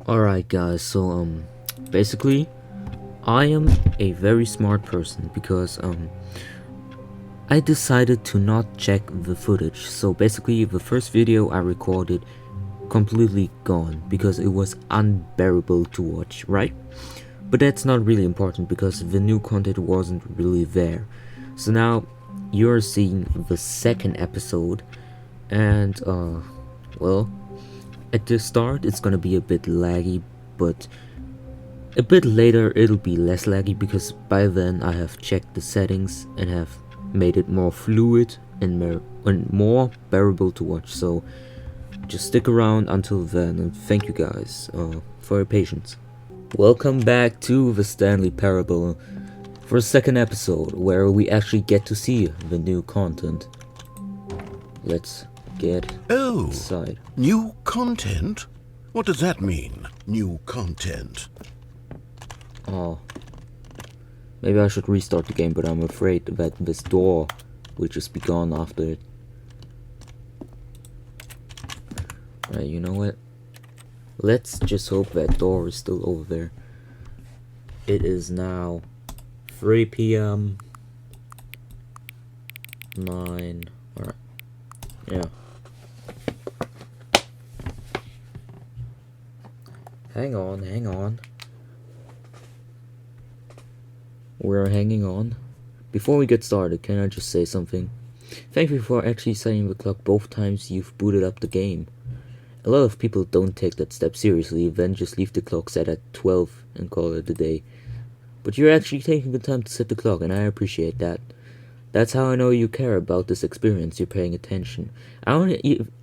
Alright guys, so basically I am a very smart person because I decided to not check the footage. So basically the first video I recorded completely gone because it was unbearable to watch, right? But that's not really important because the new content wasn't really there. So now you're seeing the second episode and well, at the start it's gonna be a bit laggy, but a bit later it'll be less laggy because by then I have checked the settings and have made it more fluid and more bearable to watch. So just stick around until then, and thank you guys for your patience. Welcome back to the Stanley Parable for a second episode where we actually get to see the new content. Let's get inside. New content? What does that mean, new content? Oh, maybe I should restart the game, but I'm afraid that this door will just be gone after it. Right, you know what? Let's just hope that door is still over there. It is now 3 p.m. 9. Alright. Yeah. Hang on. We're hanging on. Before we get started, can I just say something? Thank you for actually setting the clock both times you've booted up the game. A lot of people don't take that step seriously, then just leave the clock set at 12 and call it a day. But you're actually taking the time to set the clock, and I appreciate that. That's how I know you care about this experience, you're paying attention. I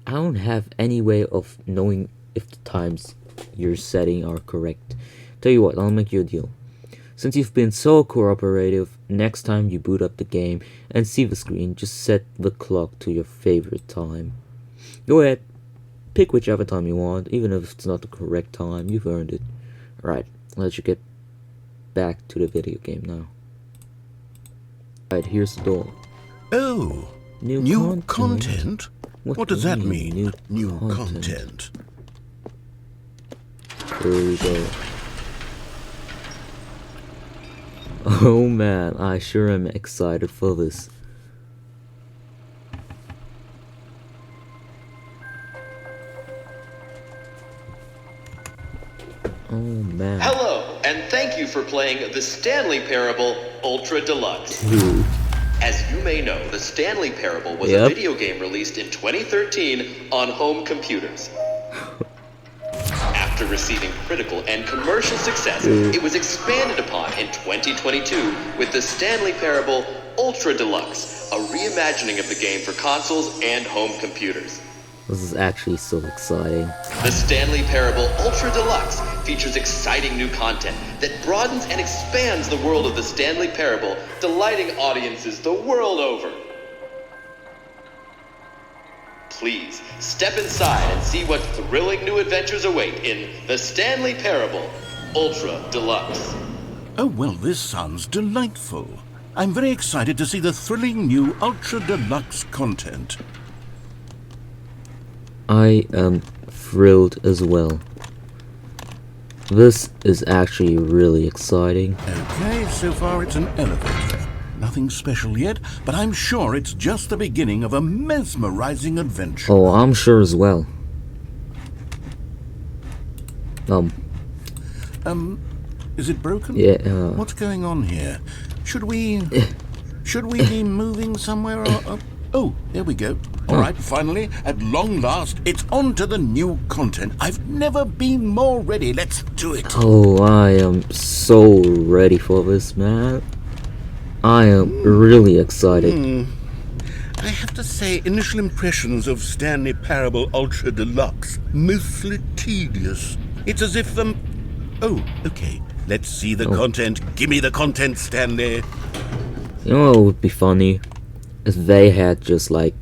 don't have any way of knowing if the times you're setting are correct. Tell you what, I'll make you a deal. Since you've been so cooperative, next time you boot up the game and see the screen, just set the clock to your favorite time. Go ahead, pick whichever time you want, even if it's not the correct time, you've earned it. Right, let's get back to the video game now. Right, here's the door. Oh, new content? What does that mean, new content? Here we go. Oh man, I sure am excited for this. Oh man. Hello, and thank you for playing the Stanley Parable Ultra Deluxe. Ooh. As you may know, the Stanley Parable was a video game released in 2013 on home computers. After receiving critical and commercial success, it was expanded upon in 2022 with the Stanley Parable Ultra Deluxe, a reimagining of the game for consoles and home computers. This is actually so exciting. The Stanley Parable Ultra Deluxe features exciting new content that broadens and expands the world of the Stanley Parable, delighting audiences the world over. Please, step inside and see what thrilling new adventures await in the Stanley Parable Ultra Deluxe. Oh, well, this sounds delightful. I'm very excited to see the thrilling new Ultra Deluxe content. I am thrilled as well. This is actually really exciting. Okay, so far it's an elevator. Nothing special yet, but I'm sure it's just the beginning of a mesmerizing adventure. Oh, I'm sure as well. Is it broken? Yeah, What's going on here? Should we be moving somewhere? Oh, there we go. All right, finally, at long last, it's on to the new content. I've never been more ready. Let's do it. Oh, I am so ready for this, man. I am really excited. I have to say, initial impressions of Stanley Parable Ultra Deluxe, mostly tedious. It's as if Oh, okay. Let's see the content. Give me the content, Stanley. You know what would be funny? If they had just like...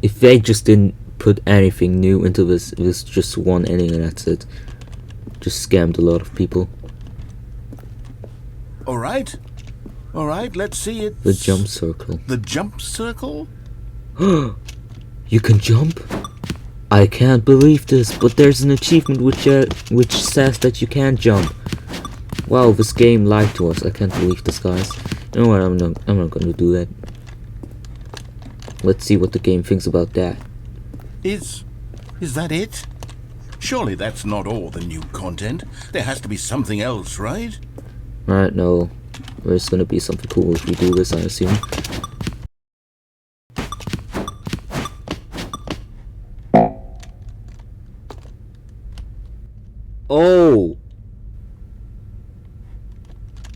if they just didn't put anything new into this just one ending and that's it. Just scammed a lot of people. Alright, let's see it. The jump circle. The jump circle? You can jump? I can't believe this, but there's an achievement which says that you can't jump. Wow, this game lied to us. I can't believe this, guys. You know what? I'm not gonna do that. Let's see what the game thinks about that. Is that it? Surely that's not all the new content. There has to be something else, right? Alright, no. There's gonna be something cool if we do this, I assume. Oh!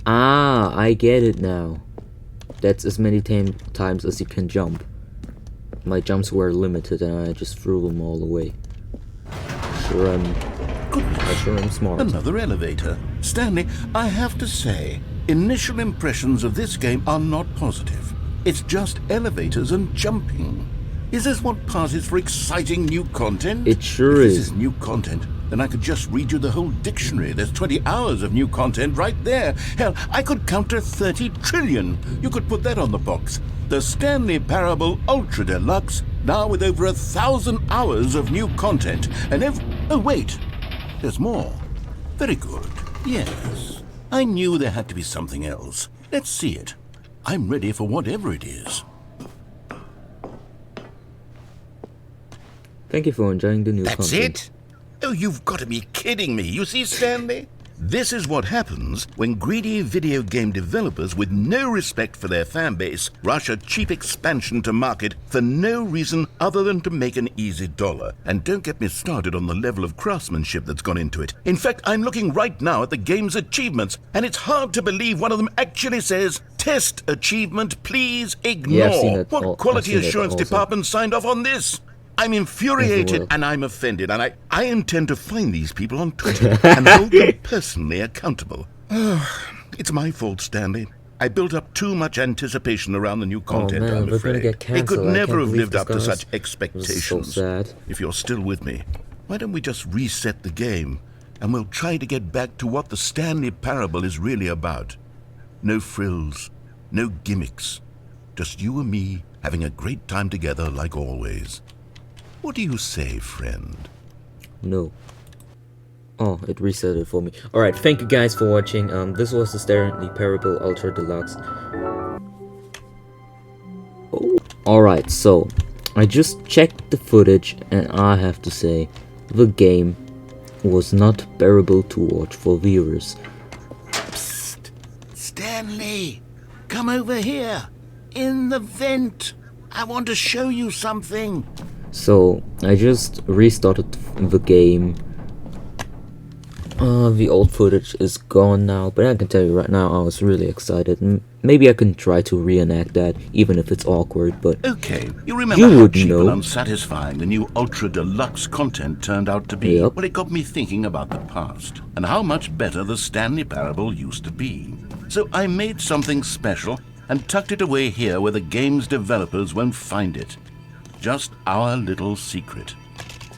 Ah, I get it now. That's as many times as you can jump. My jumps were limited and I just threw them all away. Sure I'm smart. Another elevator. Stanley, I have to say, initial impressions of this game are not positive. It's just elevators and jumping. Is this what passes for exciting new content? It sure If is. this is new content, then I could just read you the whole dictionary. There's 20 hours of new content right there. Hell, I could count to 30 trillion. You could put that on the box. The Stanley Parable Ultra Deluxe, now with over 1,000 hours of new content. And oh wait, there's more. Very good. Yes. I knew there had to be something else. Let's see it. I'm ready for whatever it is. Thank you for enjoying the new That's content. it? Oh, you've got to be kidding me. You see, Stanley? This is what happens when greedy video game developers with no respect for their fan base rush a cheap expansion to market for no reason other than to make an easy dollar. And don't get me started on the level of craftsmanship that's gone into it. In fact, I'm looking right now at the game's achievements, and it's hard to believe one of them actually says, "Test achievement, please ignore." Yeah, I've seen it. What quality I've seen it assurance also. department signed off on this? I'm infuriated well. and I'm offended, and I intend to find these people on Twitter and hold them personally accountable. It's my fault, Stanley. I built up too much anticipation around the new content, man, I'm we're gonna afraid. get They could cancelled. I never can't have believe lived this, up to guys. such This is so expectations. sad. If you're still with me, why don't we just reset the game and we'll try to get back to what the Stanley Parable is really about. No frills, no gimmicks. Just you and me having a great time together like always. What do you say, friend? No. Oh, it reset it for me. Alright, thank you guys for watching. This was the Stanley Parable Ultra Deluxe. Oh. Alright, so I just checked the footage and I have to say the game was not bearable to watch for viewers. Psst! Stanley! Come over here! In the vent! I want to show you something! So I just restarted the game. The old footage is gone now, but I can tell you right now I was really excited. Maybe I can try to reenact that, even if it's awkward, but Okay, you remember You how would cheap know. and unsatisfying the new Ultra Deluxe content turned out to be? Yep. Well, it got me thinking about the past, and how much better the Stanley Parable used to be. So I made something special, and tucked it away here where the game's developers won't find it. Just our little secret.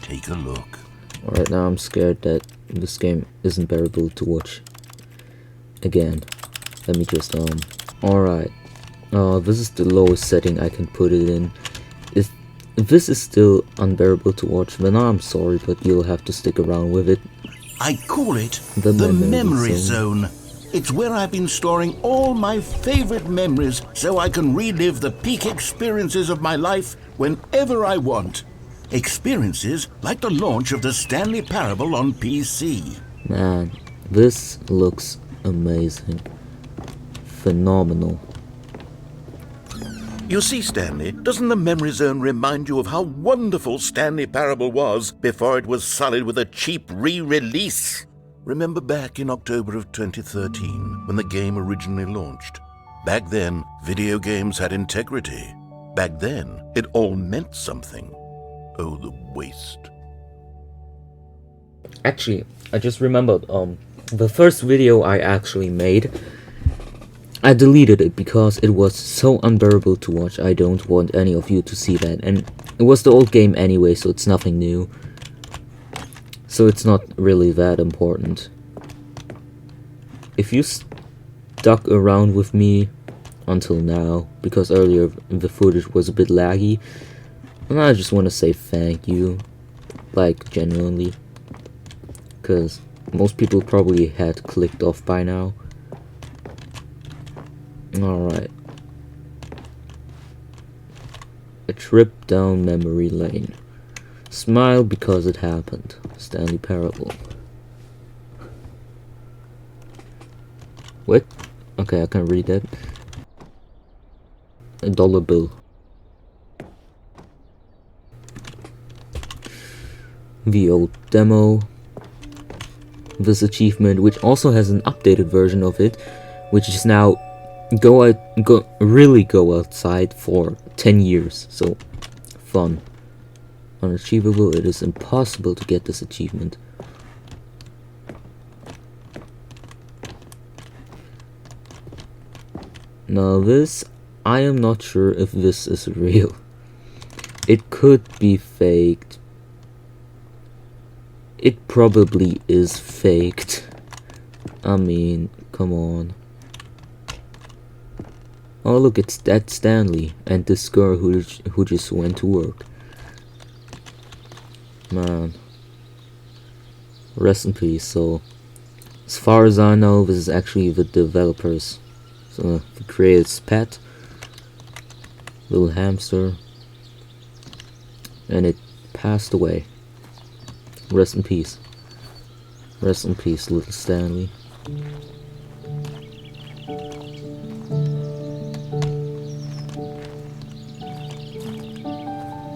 Take a look. right now I'm scared that this game isn't bearable to watch again. Let me just alright. This is the lowest setting I can put it in. If this is still unbearable to watch, then I'm sorry, but you'll have to stick around with it. I call it The the memory memory zone. zone. It's where I've been storing all my favorite memories so I can relive the peak experiences of my life whenever I want. Experiences like the launch of the Stanley Parable on PC. Man, this looks amazing. Phenomenal. You see, Stanley, doesn't the memory zone remind you of how wonderful Stanley Parable was before it was sullied with a cheap re-release? Remember back in October of 2013 when the game originally launched? Back then, video games had integrity. Back then, it all meant something. Oh, the waste. Actually, I just remembered, the first video I actually made, I deleted it because it was so unbearable to watch. I don't want any of you to see that, and it was the old game anyway, so it's nothing new. So it's not really that important. If you stuck around with me until now, because earlier the footage was a bit laggy, and I just want to say thank you. Like, genuinely. Because most people probably had clicked off by now. Alright. A trip down memory lane. Smile because it happened. Stanley Parable. What? Okay, I can read that. A dollar bill. The old demo. This achievement, which also has an updated version of it, which is now really go outside for 10 years. So fun. Unachievable. It is impossible to get this achievement. Now this, I am not sure if this is real. It could be faked. It probably is faked. I mean, come on. Oh look, it's that Stanley and this girl who just went to work. Man. Rest in peace. So, as far as I know, this is actually the developers. So, the creator's pet. Little hamster. And it passed away. Rest in peace. Rest in peace, little Stanley.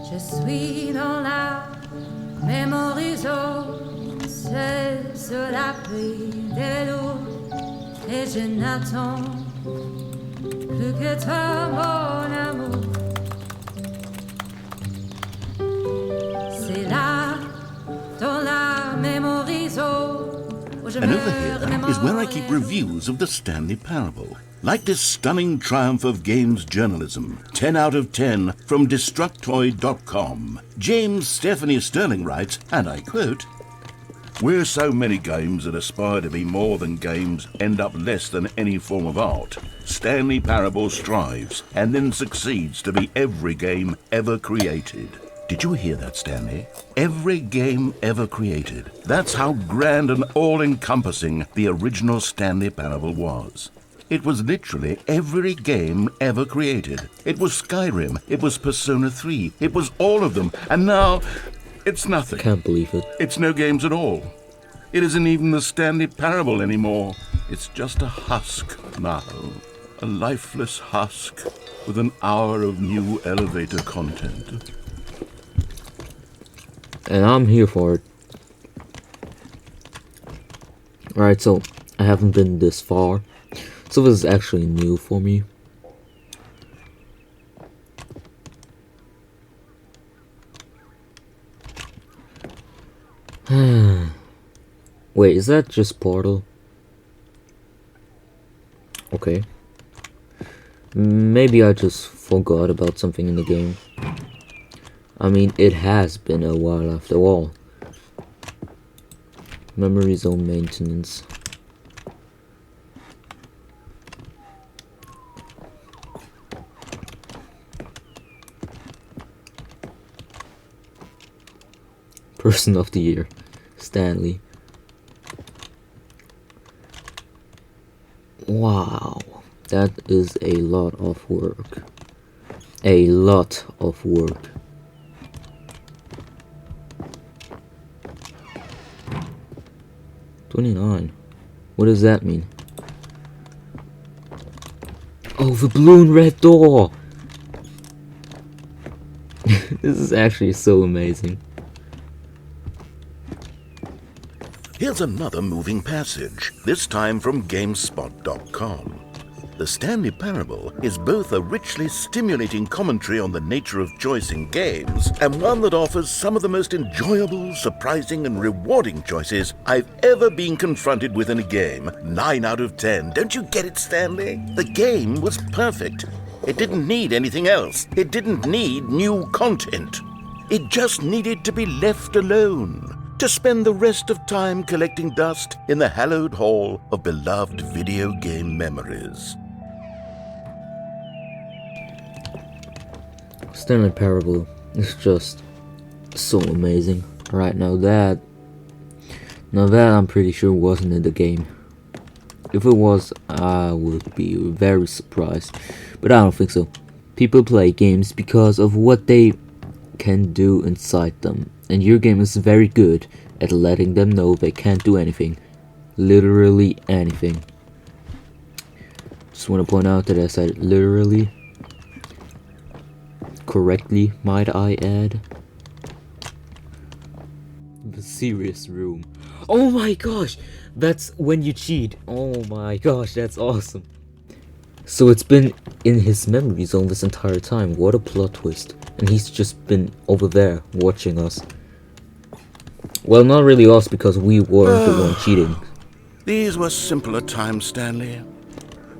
Je suis dans la mémorisation, c'est sur la pluie des loups, et je n'attends plus que toi, mon amour. C'est là, dans la mémorisation, où je And me over here is where I keep reviews of the Stanley Parable. Like this stunning triumph of games journalism, 10 out of 10 from Destructoid.com. James Stephanie Sterling writes, and I quote, "Where so many games that aspire to be more than games end up less than any form of art, Stanley Parable strives and then succeeds to be every game ever created." Did you hear that, Stanley? Every game ever created. That's how grand and all-encompassing the original Stanley Parable was. It was literally every game ever created. It was Skyrim, it was Persona 3, it was all of them, and now it's nothing. Can't believe it. It's no games at all. It isn't even the Stanley Parable anymore. It's just a husk now. A lifeless husk with an hour of new elevator content. And I'm here for it. Alright, so I haven't been this far. So this is actually new for me. Wait, is that just Portal? Okay. Maybe I just forgot about something in the game. I mean, it has been a while after all. Memory zone maintenance. Person of the Year, Stanley. Wow, that is a lot of work. A lot of work. $29. What does that mean? Oh, the blue and red door! This is actually so amazing. Here's another moving passage, this time from GameSpot.com. The Stanley Parable is both a richly stimulating commentary on the nature of choice in games, and one that offers some of the most enjoyable, surprising, and rewarding choices I've ever been confronted with in a game. 9 out of 10. Don't you get it, Stanley? The game was perfect. It didn't need anything else. It didn't need new content. It just needed to be left alone, to spend the rest of time collecting dust in the hallowed hall of beloved video game memories. Stanley Parable is just so amazing. Right, now that I'm pretty sure wasn't in the game. If it was, I would be very surprised, but I don't think so. People play games because of what they can do inside them, and your game is very good at letting them know they can't do anything. Literally anything. Just want to point out that I said literally correctly, might I add. The serious room. Oh my gosh, that's when you cheat. Oh my gosh, that's awesome. So it's been in his memory zone this entire time. What a plot twist. And he's just been over there watching us. Well, not really us, because we weren't the one cheating. These were simpler times, Stanley.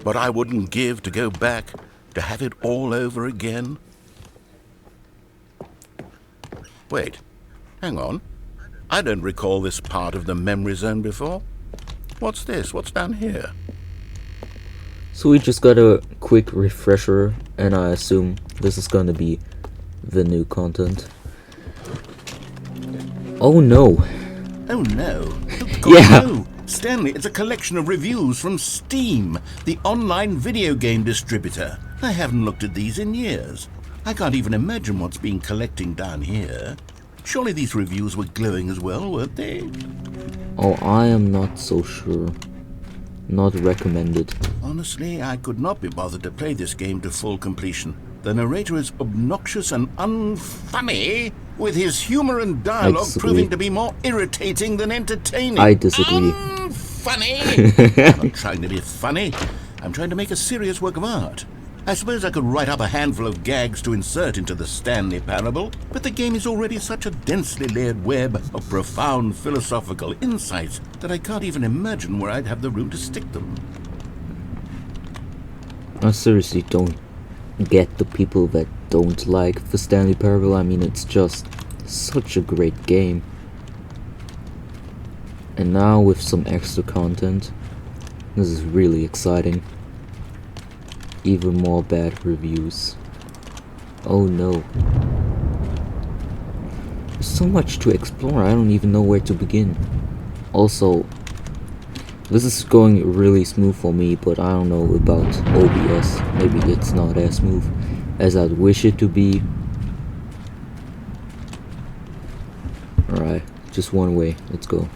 But I wouldn't give to go back to have it all over again. Wait, hang on. I don't recall this part of the memory zone before. What's this? What's down here? So we just got a quick refresher, and I assume this is gonna be the new content. Oh no. Oh no. Oh, God, Yeah. no. Stanley, it's a collection of reviews from Steam, the online video game distributor. I haven't looked at these in years. I can't even imagine what's been collecting down here. Surely these reviews were glowing as well, weren't they? Oh, I am not so sure. Not recommended. Honestly, I could not be bothered to play this game to full completion. The narrator is obnoxious and unfunny, with his humor and dialogue proving to be more irritating than entertaining. I disagree. Unfunny! I'm not trying to be funny. I'm trying to make a serious work of art. I suppose I could write up a handful of gags to insert into the Stanley Parable, but the game is already such a densely layered web of profound philosophical insights that I can't even imagine where I'd have the room to stick them. I seriously don't get the people that don't like the Stanley Parable. I mean, it's just such a great game. And now with some extra content, this is really exciting. Even more bad reviews. Oh no. There's so much to explore, I don't even know where to begin. Also, this is going really smooth for me, but I don't know about OBS. Maybe it's not as smooth as I'd wish it to be. Alright, just one way, let's go.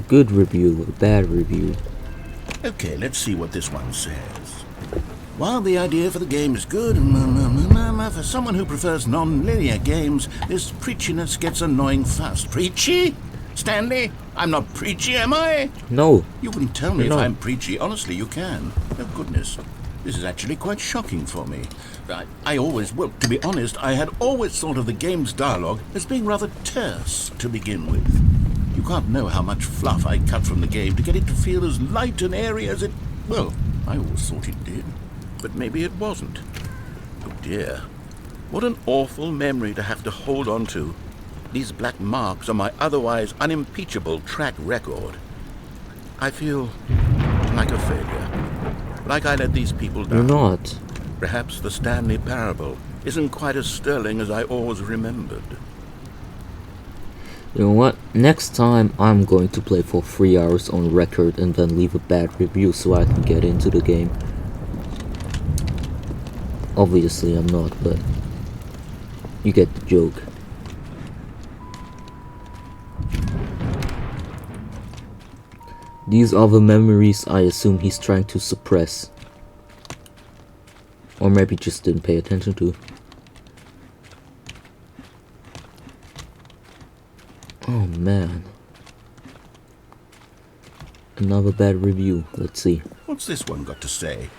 Good review, a bad review. Okay, let's see what this one says. While the idea for the game is good, for someone who prefers non-linear games, this preachiness gets annoying fast. Preachy? Stanley, I'm not preachy, am I? No. You can tell me if No. I'm preachy. Honestly, you can. Oh, goodness. This is actually quite shocking for me. I always, well, to be honest, I had always thought of the game's dialogue as being rather terse to begin with. You can't know how much fluff I cut from the game to get it to feel as light and airy as it... Well, I always thought it did. But maybe it wasn't. Oh dear. What an awful memory to have to hold on to. These black marks on my otherwise unimpeachable track record. I feel like a failure. Like I let these people down. You're not. Perhaps the Stanley Parable isn't quite as sterling as I always remembered. You know what? Next time I'm going to play for 3 hours on record and then leave a bad review so I can get into the game. Obviously I'm not, but you get the joke. These are the memories I assume he's trying to suppress. Or maybe just didn't pay attention to. Oh man. Another bad review. Let's see. What's this one got to say?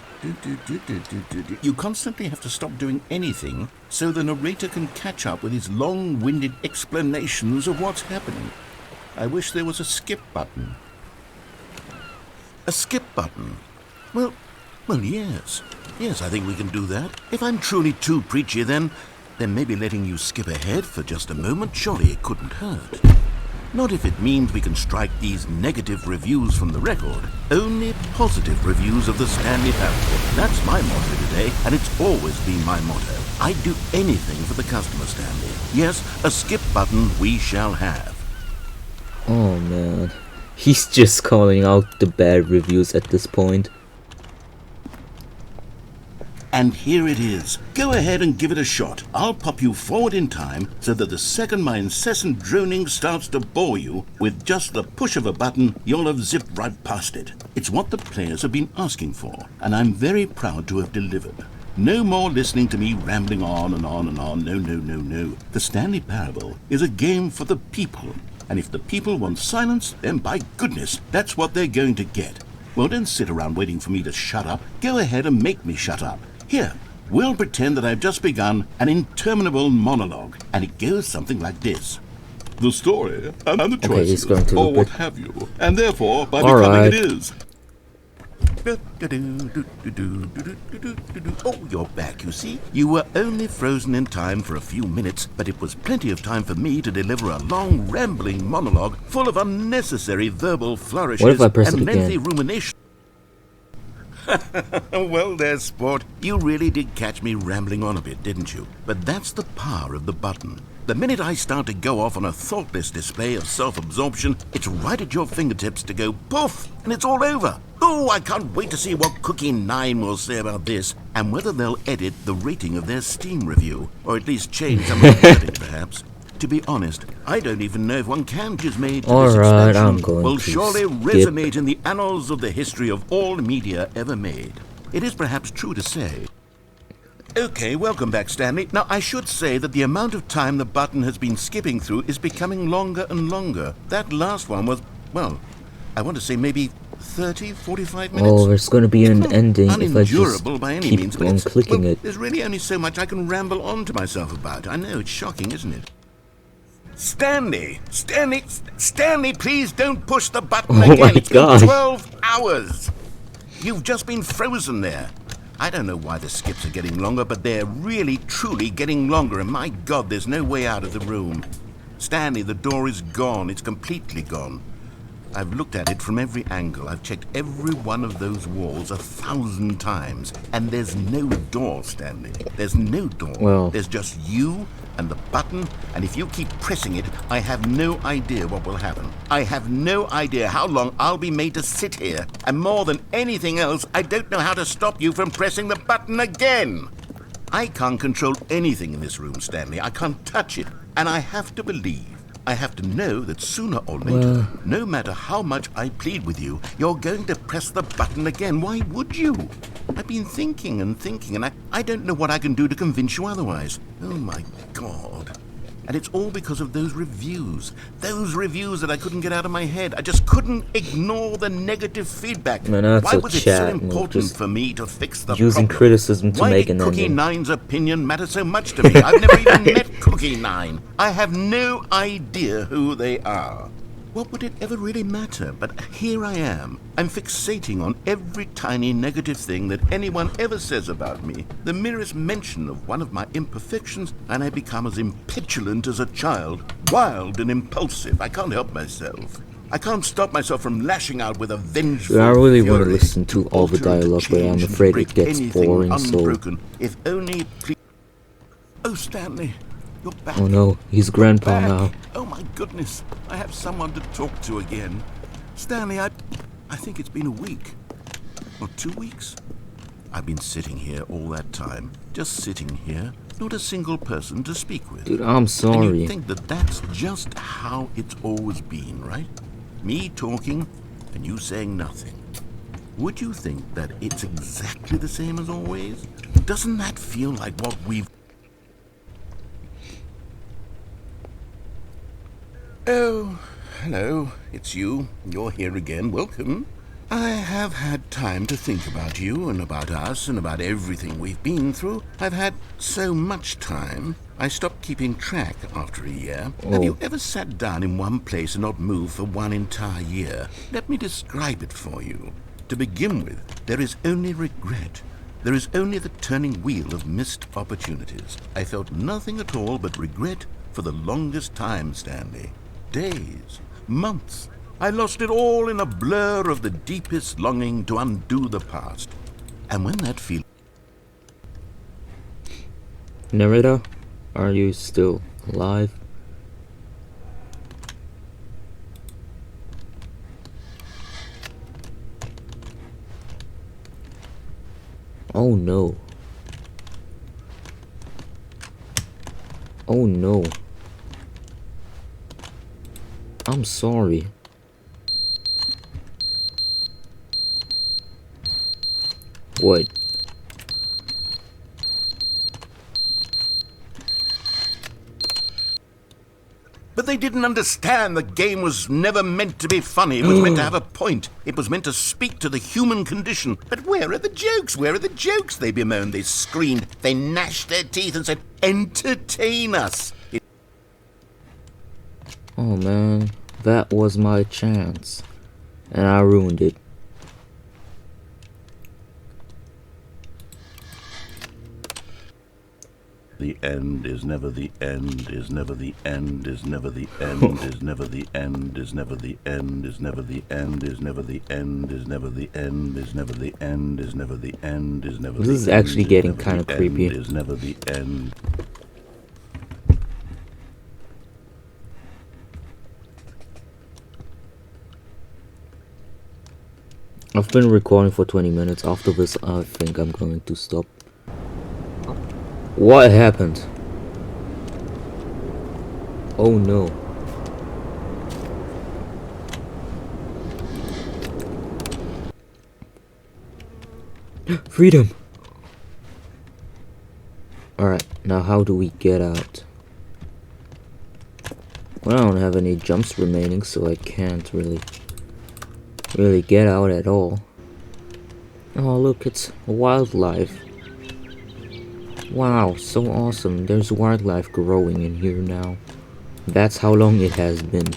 You constantly have to stop doing anything so the narrator can catch up with his long-winded explanations of what's happening. I wish there was a skip button. A skip button? Well, yes. Yes, I think we can do that. If I'm truly too preachy, then maybe letting you skip ahead for just a moment, surely it couldn't hurt. Not if it means we can strike these negative reviews from the record. Only positive reviews of the Stanley Parable. That's my motto today, and it's always been my motto. I'd do anything for the customer, Stanley. Yes, a skip button we shall have. Oh man, he's just calling out the bad reviews at this point. And here it is. Go ahead and give it a shot. I'll pop you forward in time so that the second my incessant droning starts to bore you, with just the push of a button, you'll have zipped right past it. It's what the players have been asking for, and I'm very proud to have delivered. No more listening to me rambling on and on and on. No, no, no, no. The Stanley Parable is a game for the people. And if the people want silence, then by goodness, that's what they're going to get. Well, don't sit around waiting for me to shut up. Go ahead and make me shut up. Here, we'll pretend that I've just begun an interminable monologue, and it goes something like this. The story and the choices, he's going to or repeat. what have you, and therefore by All becoming right. it is. Oh, you're back, you see. You were only frozen in time for a few minutes, but it was plenty of time for me to deliver a long, rambling monologue full of unnecessary verbal flourishes What if I press and it lengthy again? rumination. Well, there, sport. You really did catch me rambling on a bit, didn't you? But that's the power of the button. The minute I start to go off on a thoughtless display of self-absorption, it's right at your fingertips to go poof, and it's all over. Oh, I can't wait to see what Cookie 9 will say about this, and whether they'll edit the rating of their Steam review, or at least change some of the settings, perhaps. To be honest, I don't even know if one changes made to this Alright, expansion I'm going will to surely skip. resonate in the annals of the history of all media ever made. It is perhaps true to say. Okay, welcome back, Stanley. Now, I should say that the amount of time the button has been skipping through is becoming longer and longer. That last one was, well, I want to say maybe 30, 45 minutes. Oh, there's gonna be It's an not ending if I just unendurable by any keep means, but on it's, clicking well, it. there's really only so much I can ramble on to myself about. I know, it's shocking, isn't it? Stanley, please don't push the button Oh again. my It's been God. 12 hours. You've just been frozen there. I don't know why the skips are getting longer, but they're really, truly getting longer, and my God, there's no way out of the room. Stanley, the door is gone. It's completely gone. I've looked at it from every angle. I've checked every one of those walls 1,000 times, and there's no door, Stanley. There's no door. Well. There's just you and the button, and if you keep pressing it, I have no idea what will happen. I have no idea how long I'll be made to sit here, and more than anything else, I don't know how to stop you from pressing the button again. I can't control anything in this room, Stanley. I can't touch it, and I have to believe. I have to know that sooner or later, no matter how much I plead with you, you're going to press the button again. Why would you? I've been thinking, and I don't know what I can do to convince you otherwise. Oh, my God. And it's all because of those reviews. Those reviews that I couldn't get out of my head. I just couldn't ignore the negative feedback. Man, that's Why a was it so chat, man, important just for me to fix the using problem? criticism to Why make did an Cookie ending. 9's opinion matter so much to me? I've never even met Cookie 9. I have no idea who they are. What would it ever really matter? But here I am. I'm fixating on every tiny negative thing that anyone ever says about me. The merest mention of one of my imperfections, and I become as impetulant as a child, wild and impulsive. I can't help myself. I can't stop myself from lashing out with a vengeful I really want to fury listen to all the alter and to dialogue, but I'm change and to afraid it break gets anything boring, so... unbroken. If only, please. Oh, Stanley, you're back. Oh no, he's grandpa Back. now. Oh my goodness, I have someone to talk to again. Stanley, I think it's been a week. Or 2 weeks. I've been sitting here all that time. Just sitting here. Not a single person to speak with. Dude, I'm And sorry. you think that that's just how it's always been, right? Me talking and you saying nothing. Would you think that it's exactly the same as always? Doesn't that feel like what we've... Oh, hello, it's you. You're here again. Welcome. I have had time to think about you and about us and about everything we've been through. I've had so much time. I stopped keeping track after a year. Have you ever sat down in one place and not moved for one entire year? Let me describe it for you. To begin with, there is only regret. There is only the turning wheel of missed opportunities. I felt nothing at all but regret for the longest time, Stanley. days, months. I lost it all in a blur of the deepest longing to undo the past. And when that feeling... Narrator, are you still alive? Oh no. Oh no. I'm sorry. What? But they didn't understand the game was never meant to be funny. It was meant to have a point. It was meant to speak to the human condition. But where are the jokes? Where are the jokes? They bemoaned, they screamed, they gnashed their teeth and said, entertain us. Oh man, that was my chance. And I ruined it. The end is never the end, is never the end, is never the end, is never the end, is never the end, is never the end, is never the end, is never the end, is never the end, is never the end, is never the end. This is actually getting kind of creepy. Is never the end. I've been recording for 20 minutes. After this, I think I'm going to stop. What happened? Oh no. Freedom! Alright, now how do we get out? Well, I don't have any jumps remaining, so I can't really get out at all. Oh look, it's wildlife. Wow, so awesome. There's wildlife growing in here now. That's how long it has been.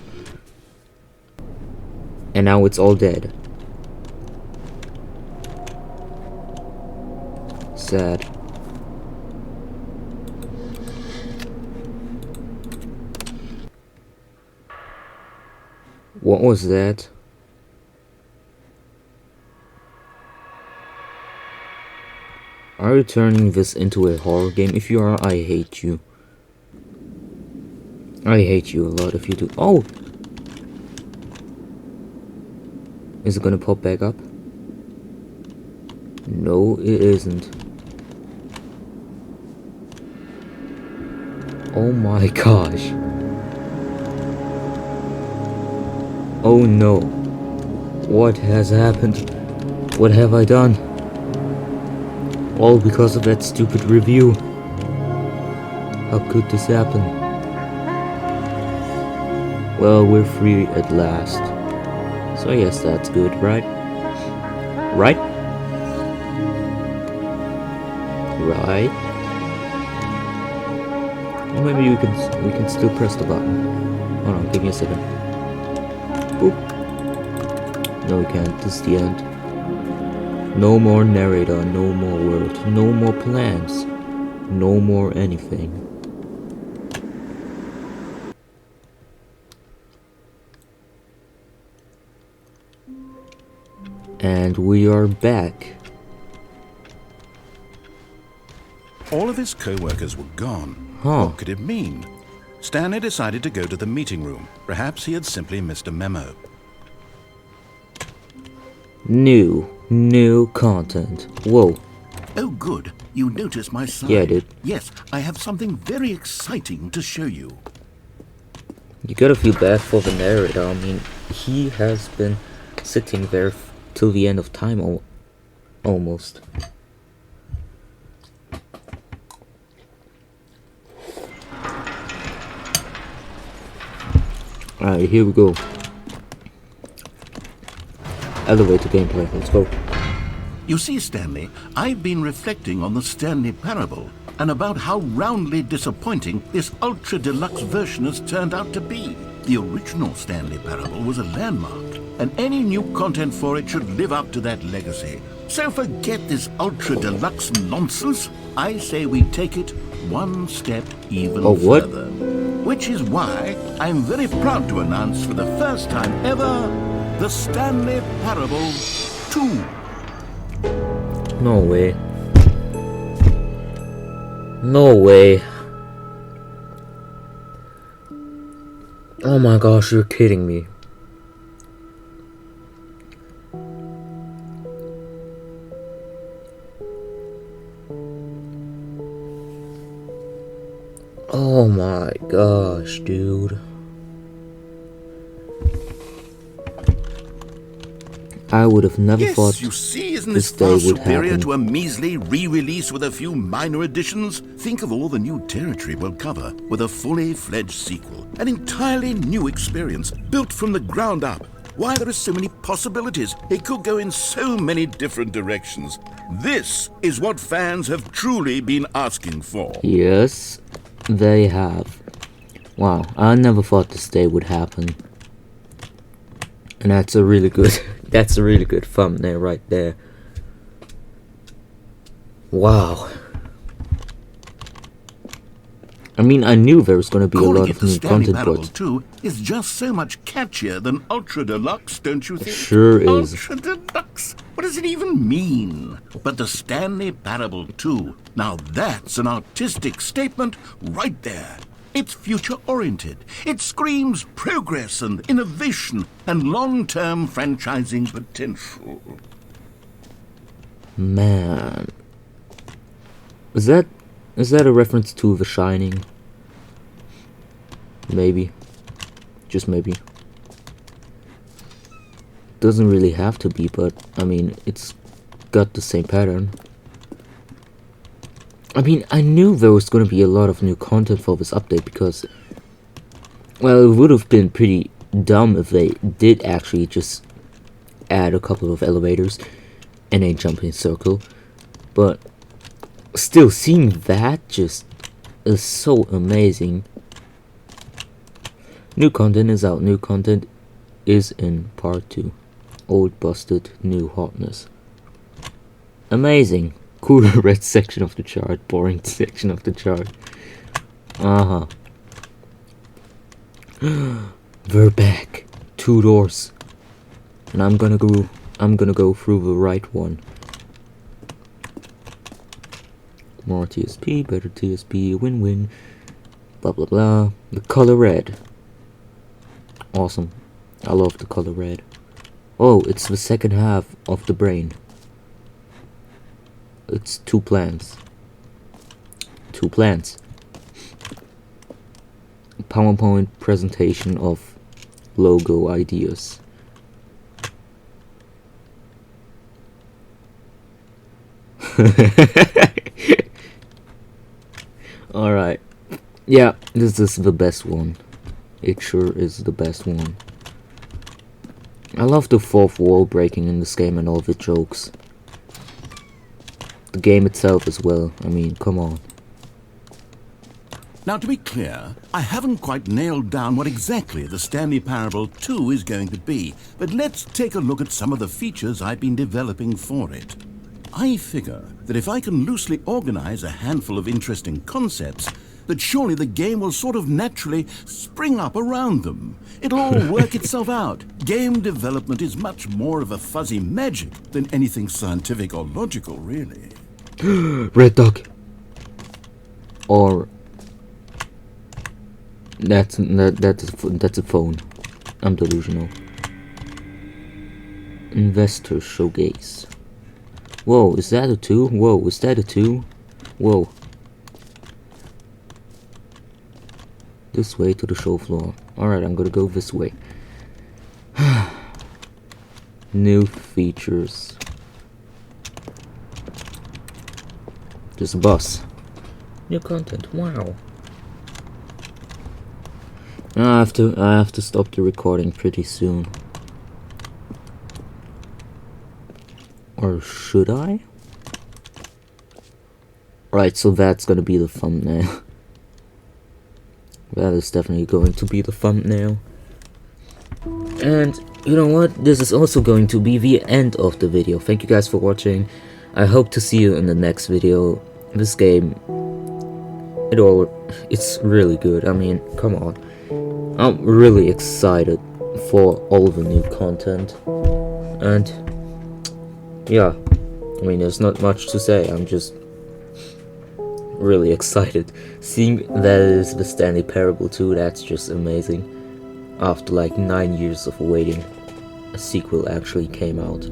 And now it's all dead. Sad. What was that? Are you turning this into a horror game? If you are, I hate you. I hate you a lot if you do. Oh! Is it gonna pop back up? No, it isn't. Oh my gosh. Oh no. What has happened? What have I done? All because of that stupid review. How could this happen? Well, we're free at last. So I guess that's good, right? Right? Right? Or maybe we can still press the button. Hold on, give me a second. Boop. No, we can't. This is the end. No more narrator, no more world, no more plans, no more anything. And we are back. All of his co-workers were gone. Huh. What could it mean? Stanley decided to go to the meeting room. Perhaps he had simply missed a memo. New content. Whoa. Oh, good. You noticed my sign. Yeah, I did. Yes, I have something very exciting to show you. You gotta feel bad for the narrator. I mean, he has been sitting there till the end of time almost. Alright, here we go. Elevator gameplay, let's go. You see, Stanley, I've been reflecting on the Stanley Parable and about how roundly disappointing this ultra-deluxe version has turned out to be. The original Stanley Parable was a landmark, and any new content for it should live up to that legacy. So forget this ultra-deluxe nonsense. I say we take it one step even further. Which is why I'm very proud to announce for the first time ever the Stanley Parable 2. No way. No way. Oh my gosh, you're kidding me. Oh my gosh, dude. I would have never thought You see, isn't this this day far would superior happen. to a measly re-release with a few minor additions? Think of all the new territory we'll cover with a fully fledged sequel. An entirely new experience, built from the ground up. Why, there are so many possibilities. It could go in so many different directions. This is what fans have truly been asking for. Yes, they have. Wow, I never thought this day would happen. And that's a really good thumbnail right there. Wow. I mean, I knew there was gonna be a Calling lot it of the new Stanley content, Parable but 2 is just so much catchier than Ultra Deluxe, don't you think? sure is. Ultra Deluxe? What does it even mean? But the Stanley Parable 2, now that's an artistic statement right there. It's future-oriented. It screams progress and innovation and long-term franchising potential. Man. Is that a reference to The Shining? Maybe. Just maybe. Doesn't really have to be, but I mean, it's got the same pattern. I mean, I knew there was going to be a lot of new content for this update because, well, it would have been pretty dumb if they did actually just add a couple of elevators and a jumping circle. But still, seeing that just is so amazing. New content is out. New content is in part 2. Old busted, new hotness. Amazing. Cooler red section of the chart, boring section of the chart. We're back. 2 doors. And I'm gonna go through the right one. More TSP, better TSP, win-win. Blah blah blah. The color red. Awesome. I love the color red. Oh, it's the second half of the brain. It's 2 plants. 2 plants. PowerPoint presentation of logo ideas. Alright. Yeah, this is the best one. It sure is the best one. I love the 4th wall breaking in this game and all the jokes. The game itself as well. I mean, come on. Now, to be clear, I haven't quite nailed down what exactly the Stanley Parable 2 is going to be, but let's take a look at some of the features I've been developing for it. I figure that if I can loosely organize a handful of interesting concepts, that surely the game will sort of naturally spring up around them. It'll all work itself out. Game development is much more of a fuzzy magic than anything scientific or logical, really. Red Dog. Or that's a phone. I'm delusional. Investor showcase. Whoa, is that a 2? Whoa, is that a 2? Whoa. This way to the show floor. Alright, I'm gonna go this way. New features. There's a bus. New content. Wow. I have to stop the recording pretty soon. Or should I? Right, so that's gonna be the thumbnail. That is definitely going to be the thumbnail. And you know what? This is also going to be the end of the video. Thank you guys for watching. I hope to see you in the next video. This game, it's really good. I mean, come on. I'm really excited for all the new content. And yeah, I mean, there's not much to say. I'm just really excited. Seeing that it is the Stanley Parable 2, that's just amazing. After like 9 years of waiting, a sequel actually came out.